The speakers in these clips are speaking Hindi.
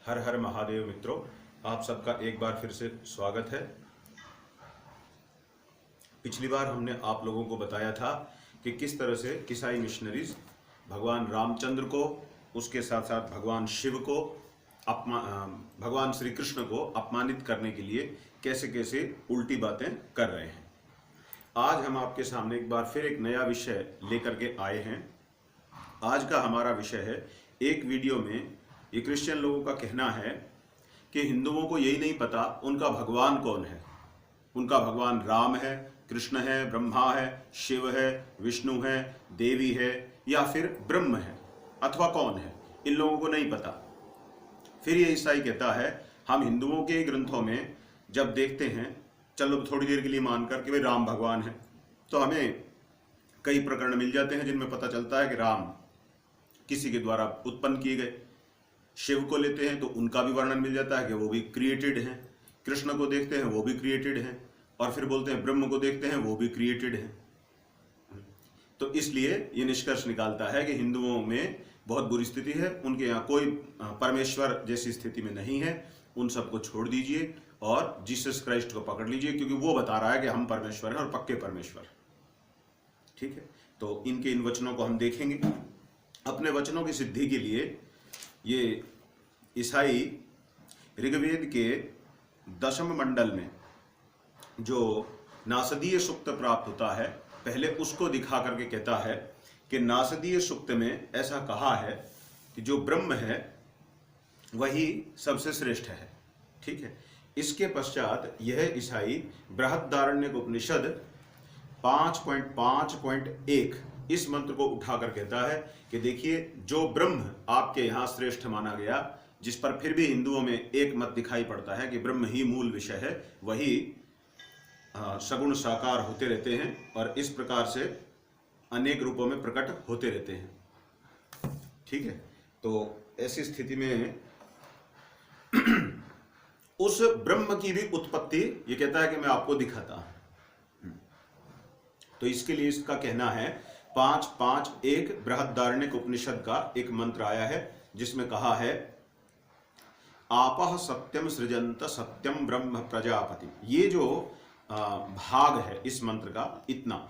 हर हर महादेव मित्रों, आप सबका एक बार फिर से स्वागत है। पिछली बार हमने आप लोगों को बताया था कि किस तरह से ईसाई मिशनरीज भगवान रामचंद्र को, उसके साथ साथ भगवान शिव को, भगवान श्री कृष्ण को अपमानित करने के लिए कैसे कैसे उल्टी बातें कर रहे हैं। आज हम आपके सामने एक बार फिर एक नया विषय लेकर के आए हैं। आज का हमारा विषय है, एक वीडियो में ये क्रिश्चियन लोगों का कहना है कि हिंदुओं को यही नहीं पता उनका भगवान कौन है। उनका भगवान राम है, कृष्ण है, ब्रह्मा है, शिव है, विष्णु है, देवी है या फिर ब्रह्म है, अथवा कौन है, इन लोगों को नहीं पता। फिर ये ईसाई कहता है हम हिंदुओं के ग्रंथों में जब देखते हैं, चलो थोड़ी देर के लिए मानकर कि भाई राम भगवान है, तो हमें कई प्रकरण मिल जाते हैं जिनमें पता चलता है कि राम किसी के द्वारा उत्पन्न किए गए। शिव को लेते हैं तो उनका भी वर्णन मिल जाता है कि वो भी क्रिएटेड हैं। कृष्ण को देखते हैं वो भी क्रिएटेड हैं, और फिर बोलते हैं ब्रह्म को देखते हैं वो भी क्रिएटेड हैं। तो इसलिए ये निष्कर्ष निकालता है कि हिंदुओं में बहुत बुरी स्थिति है, उनके यहाँ कोई परमेश्वर जैसी स्थिति में नहीं है। उन सबको छोड़ दीजिए और जीसस क्राइस्ट को पकड़ लीजिए, क्योंकि वो बता रहा है कि हम परमेश्वर हैं और पक्के परमेश्वर। ठीक है, तो इनके इन वचनों को हम देखेंगे। अपने वचनों की सिद्धि के लिए ये ईसाई ऋग्वेद के 10वें मंडल में जो नासदीय सूक्त प्राप्त होता है, पहले उसको दिखा करके कहता है कि नासदीय सूक्त में ऐसा कहा है कि जो ब्रह्म है वही सबसे श्रेष्ठ है। ठीक है, इसके पश्चात यह ईसाई बृहदारण्यक उपनिषद 5.5.1 इस मंत्र को उठाकर कहता है कि देखिए, जो ब्रह्म आपके यहाँ श्रेष्ठ माना गया, जिस पर फिर भी हिंदुओं में एक मत दिखाई पड़ता है कि ब्रह्म ही मूल विषय है, वही सगुण साकार होते रहते हैं और इस प्रकार से अनेक रूपों में प्रकट होते रहते हैं। ठीक है, तो ऐसी स्थिति में उस ब्रह्म की भी उत्पत्ति ये कहता है कि मैं आपको दिखाता हूं। तो इसके लिए इसका कहना है 5.5.1 बृहदारण्यक उपनिषद का एक मंत्र आया है जिसमें कहा है, आपः सत्यम सृजंत सत्यम ब्रह्म प्रजापति। ये जो भाग है इस मंत्र का, इतना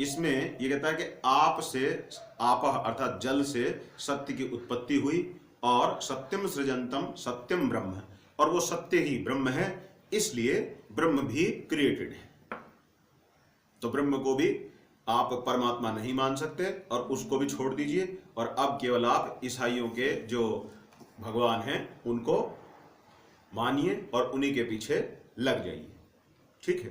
इसमें ये कहता है कि आप से, आपः अर्थात जल से सत्य की उत्पत्ति हुई और सत्यम सृजंतम सत्यम ब्रह्म, और वो सत्य ही ब्रह्म है, इसलिए ब्रह्म भी क्रिएटेड है। तो ब्रह्म को भी आप परमात्मा नहीं मान सकते और उसको भी छोड़ दीजिए, और अब केवल आप ईसाइयों के जो भगवान हैं उनको मानिए और उन्हीं के पीछे लग जाइए। ठीक है,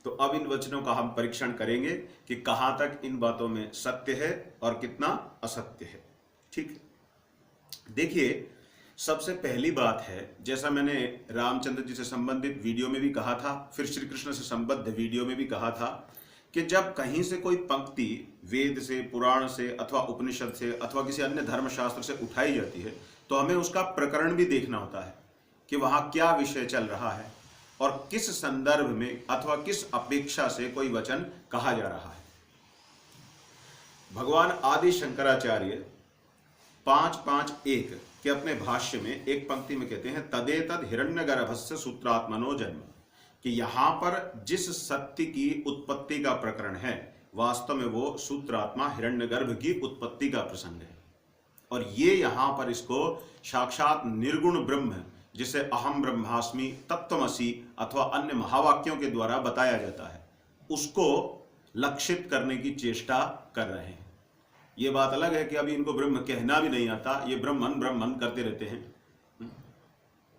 तो अब इन वचनों का हम परीक्षण करेंगे कि कहां तक इन बातों में सत्य है और कितना असत्य है। ठीक, देखिए, सबसे पहली बात है, जैसा मैंने रामचंद्र जी से संबंधित वीडियो में भी कहा था, फिर श्री कृष्ण से संबद्ध वीडियो में भी कहा था कि जब कहीं से कोई पंक्ति वेद से, पुराण से अथवा उपनिषद से अथवा किसी अन्य धर्मशास्त्र से उठाई जाती है, तो हमें उसका प्रकरण भी देखना होता है कि वहां क्या विषय चल रहा है और किस संदर्भ में अथवा किस अपेक्षा से कोई वचन कहा जा रहा है। भगवान आदि शंकराचार्य 5.5.1 के अपने भाष्य में एक पंक्ति में कहते हैं, तदेतद हिरण्यगर्भस्य सूत्रात्मनो जन्म, कि यहां पर जिस सत्य की उत्पत्ति का प्रकरण है, वास्तव में वो सूत्रात्मा हिरण्यगर्भ की उत्पत्ति का प्रसंग है। और ये यहां पर इसको साक्षात निर्गुण ब्रह्म, जिसे अहम ब्रह्मास्मि, तत्त्वमसि अथवा अन्य महावाक्यों के द्वारा बताया जाता है, उसको लक्षित करने की चेष्टा कर रहे हैं। ये बात अलग है कि अभी इनको ब्रह्म कहना भी नहीं आता, ये ब्रह्मन ब्रह्मन करते रहते हैं।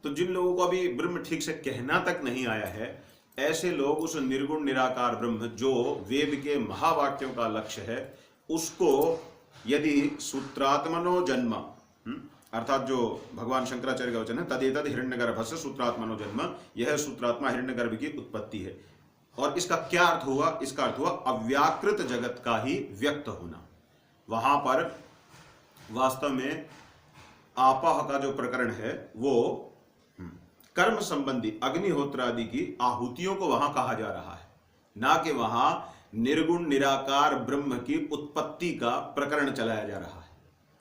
तो जिन लोगों को अभी ब्रह्म ठीक से कहना तक नहीं आया है, ऐसे लोग उस निर्गुण निराकार ब्रह्म जो वेद के महावाक्यों का लक्ष्य है, उसको यदि सूत्रात्मनो जन्म, अर्थात जो भगवान शंकराचार्य का वचन है, तदेतद हिरण्यगर्भस्य सूत्रात्मनो जन्म, यह सूत्रात्मा हिरण्यगर्भ की उत्पत्ति है। और इसका क्या अर्थ हुआ? इसका अर्थ हुआ अव्याकृत जगत का ही व्यक्त होना। वहां पर वास्तव में आपह का जो प्रकरण है वो कर्म संबंधी अग्निहोत्र आदि की आहुतियों को वहां कहा जा रहा है, ना कि वहां निर्गुण निराकार ब्रह्म की उत्पत्ति का प्रकरण चलाया जा रहा है।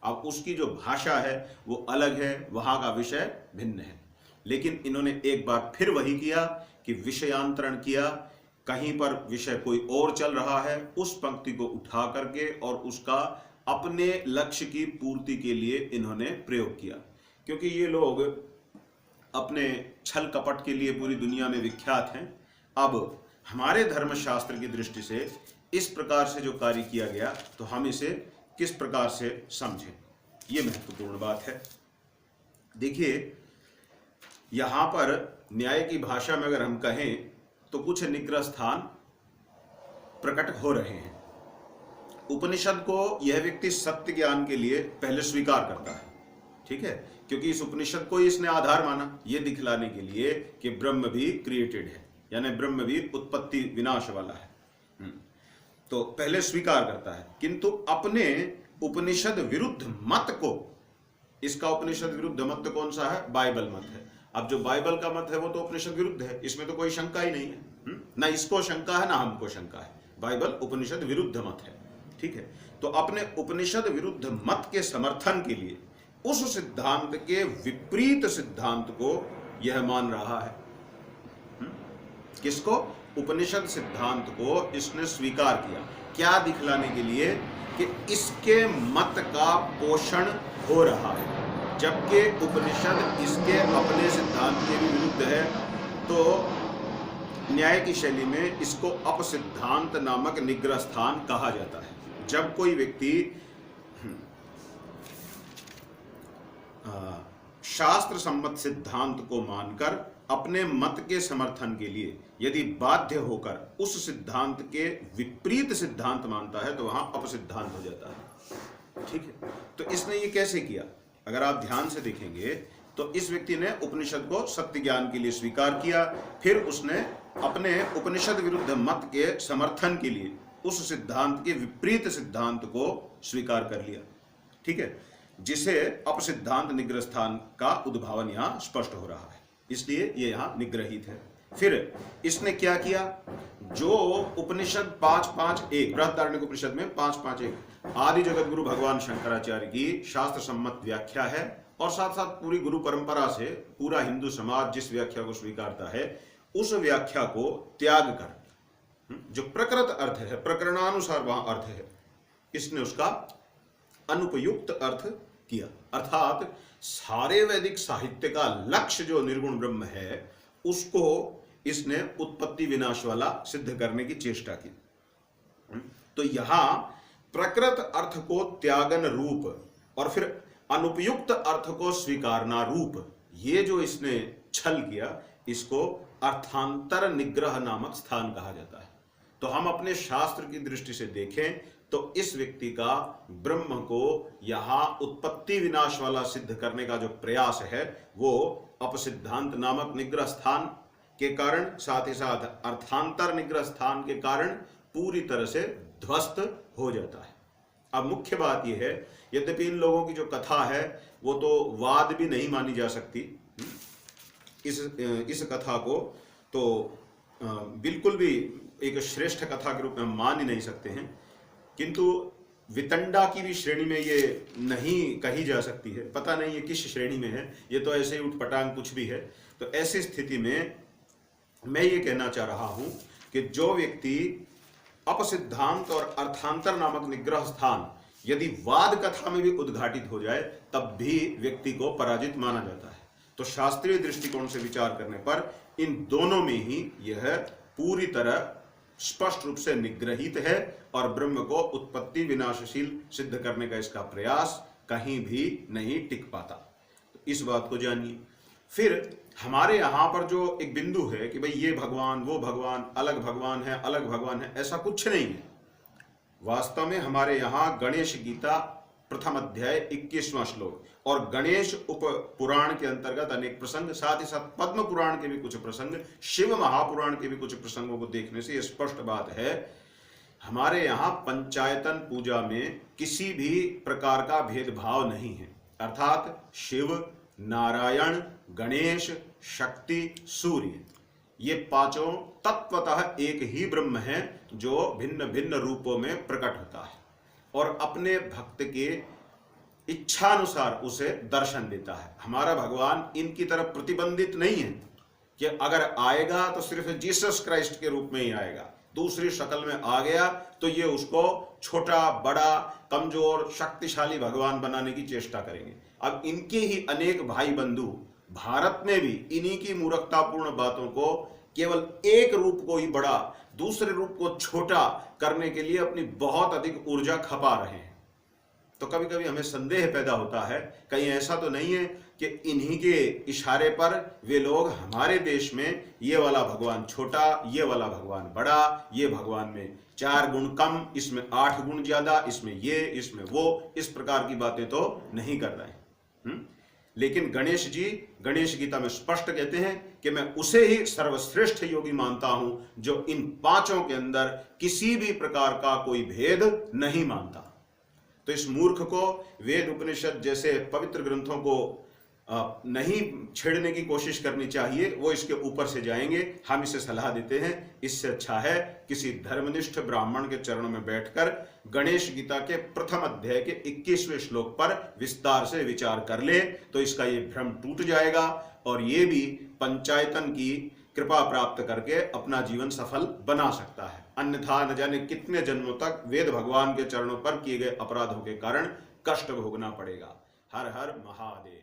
अब उसकी जो भाषा है वो अलग है, वहां का विषय भिन्न है। लेकिन इन्होंने एक बार फिर वही किया कि विषयांतरण किया, कहीं पर विषय कोई और चल रहा है, उस पंक्ति को उठा करके और उसका अपने लक्ष्य की पूर्ति के लिए इन्होंने प्रयोग किया। क्योंकि ये लोग अपने छल कपट के लिए पूरी दुनिया में विख्यात हैं। अब हमारे धर्मशास्त्र की दृष्टि से इस प्रकार से जो कार्य किया गया, तो हम इसे किस प्रकार से समझें, ये महत्वपूर्ण बात है। देखिए, यहां पर न्याय की भाषा में अगर हम कहें तो कुछ निग्रह स्थान प्रकट हो रहे हैं। उपनिषद को यह व्यक्ति सत्य ज्ञान के लिए पहले स्वीकार करता है, ठीक है, क्योंकि इस उपनिषद को इसने आधार माना ये दिखलाने के लिए कि ब्रह्म भी क्रिएटेड है, यानी ब्रह्म भी उत्पत्ति विनाश वाला है। तो पहले स्वीकार करता है, किंतु अपने उपनिषद विरुद्ध मत को, इसका उपनिषद विरुद्ध मत कौन सा है? बाइबल मत है। अब जो बाइबल का मत है वो तो उपनिषद विरुद्ध है, इसमें तो कोई शंका ही नहीं है। ना इसको शंका है ना हमको शंका है। बाइबल उपनिषद विरुद्ध मत है, ठीक है। तो अपने उपनिषद विरुद्ध मत के समर्थन के लिए उस सिद्धांत के विपरीत सिद्धांत को यह मान रहा है। किसको? उपनिषद सिद्धांत को इसने स्वीकार किया। क्या दिखलाने के लिए? कि इसके मत का पोषण हो रहा है, जबकि उपनिषद इसके अपने सिद्धांत के भी विरुद्ध है। तो न्याय की शैली में इसको अपसिद्धांत नामक निग्रह स्थान कहा जाता है। जब कोई व्यक्ति शास्त्र सम्मत सिद्धांत को मानकर अपने मत के समर्थन के लिए यदि बाध्य होकर उस सिद्धांत के विपरीत सिद्धांत मानता है, तो वहां अपसिद्धांत हो जाता है, ठीक है। तो इसने ये कैसे किया? अगर आप ध्यान से देखेंगे तो इस व्यक्ति ने उपनिषद को सत्य ज्ञान के लिए स्वीकार किया, फिर उसने अपने उपनिषद विरुद्ध मत के समर्थन के लिए उस सिद्धांत के विपरीत सिद्धांत को स्वीकार कर लिया, ठीक है, जिसे अपसिद्धांत निग्रह स्थान का उद्भावन यहां स्पष्ट हो रहा है, इसलिए ये यहां निग्रहित है। फिर इसने क्या किया? जो उपनिषद 5.5.1 बृहदारण्यक उपनिषद में 5.5.1 आदि जगत गुरु भगवान शंकराचार्य की शास्त्र सम्मत व्याख्या है, और साथ साथ पूरी गुरु परंपरा से पूरा हिंदू समाज जिस व्याख्या को स्वीकारता है, उस व्याख्या को त्याग कर जो प्रकृत अर्थ है, प्रकरणानुसार वहां अर्थ है, इसने उसका अनुपयुक्त अर्थ किया। अर्थात सारे वैदिक साहित्य का लक्ष्य जो निर्गुण ब्रह्म है, उसको इसने उत्पत्ति विनाश वाला सिद्ध करने की चेष्टा की। तो यहां प्रकृत अर्थ को त्यागन रूप और फिर अनुपयुक्त अर्थ को स्वीकारना रूप, ये जो इसने छल किया, इसको अर्थांतर निग्रह नामक स्थान कहा जाता है। तो हम अपने शास्त्र की दृष्टि से देखें तो इस व्यक्ति का ब्रह्म को यहां उत्पत्ति विनाश वाला सिद्ध करने का जो प्रयास है, वो अपसिद्धांत नामक निग्रह स्थान के कारण, साथ ही साथ अर्थांतर निग्रह स्थान के कारण पूरी तरह से ध्वस्त हो जाता है। अब मुख्य बात यह है, यद्यपि इन लोगों की जो कथा है वो तो वाद भी नहीं मानी जा सकती, इस कथा को तो बिल्कुल भी एक श्रेष्ठ कथा के रूप में मान ही नहीं सकते हैं, किंतु वितंडा की भी श्रेणी में ये नहीं कही जा सकती है। पता नहीं ये किस श्रेणी में है, ये तो ऐसे ही उठपटांग कुछ भी है। तो ऐसी स्थिति में मैं ये कहना चाह रहा हूं कि जो व्यक्ति अपसिद्धांत और अर्थांतर नामक निग्रह स्थान यदि वाद कथा में भी उद्घाटित हो जाए, तब भी व्यक्ति को पराजित माना जाता है। तो शास्त्रीय दृष्टिकोण से विचार करने पर इन दोनों में ही यह पूरी तरह स्पष्ट रूप से निग्रहित है, और ब्रह्म को उत्पत्ति विनाशशील सिद्ध करने का इसका प्रयास कहीं भी नहीं टिक पाता। तो इस बात को जानिए। फिर हमारे यहां पर जो एक बिंदु है कि भाई ये भगवान, वो भगवान, अलग भगवान है, अलग भगवान है, ऐसा कुछ नहीं है। वास्तव में हमारे यहां गणेश गीता प्रथम अध्याय 21वां श्लोक और गणेश उप पुराण के अंतर्गत अनेक प्रसंग, साथ ही साथ पद्म पुराण के भी कुछ प्रसंग, शिव महापुराण के भी कुछ प्रसंगों को देखने से यह स्पष्ट बात है, हमारे यहाँ पंचायतन पूजा में किसी भी प्रकार का भेदभाव नहीं है। अर्थात शिव, नारायण, गणेश, शक्ति, सूर्य, ये पांचों तत्वतः एक ही ब्रह्म है जो भिन्न भिन्न रूपों में प्रकट होता है और अपने भक्त के इच्छानुसार उसे दर्शन देता है। हमारा भगवान इनकी तरफ प्रतिबंधित नहीं है कि अगर आएगा तो सिर्फ जीसस क्राइस्ट के रूप में ही आएगा, दूसरी शक्ल में आ गया तो ये उसको छोटा, बड़ा, कमजोर, शक्तिशाली भगवान बनाने की चेष्टा करेंगे। अब इनके ही अनेक भाई बंधु भारत में भी इन्हीं की मूर्खतापूर्ण बातों को, केवल एक रूप को ही बड़ा, दूसरे रूप को छोटा करने के लिए अपनी बहुत अधिक ऊर्जा खपा रहे हैं। तो कभी कभी हमें संदेह पैदा होता है, कहीं ऐसा तो नहीं है कि इन्हीं के इशारे पर वे लोग हमारे देश में ये वाला भगवान छोटा, ये वाला भगवान बड़ा, ये भगवान में 4 गुण कम, इसमें 8 गुण ज्यादा, इसमें ये, इसमें वो, इस प्रकार की बातें तो नहीं कर रहे हैं। लेकिन गणेश जी गणेश गीता में स्पष्ट कहते हैं कि मैं उसे ही सर्वश्रेष्ठ योगी मानता हूं जो इन 5 के अंदर किसी भी प्रकार का कोई भेद नहीं मानता। तो इस मूर्ख को वेद उपनिषद जैसे पवित्र ग्रंथों को नहीं छेड़ने की कोशिश करनी चाहिए, वो इसके ऊपर से जाएंगे। हम इसे सलाह देते हैं, इससे अच्छा है किसी धर्मनिष्ठ ब्राह्मण के चरणों में बैठकर गणेश गीता के प्रथम अध्याय के 21वें श्लोक पर विस्तार से विचार कर ले, तो इसका ये भ्रम टूट जाएगा और ये भी पंचायतन की कृपा प्राप्त करके अपना जीवन सफल बना सकता है। अन्यथा न जाने कितने जन्मों तक वेद भगवान के चरणों पर किए गए अपराधों के कारण कष्ट भोगना पड़ेगा। हर हर महादेव।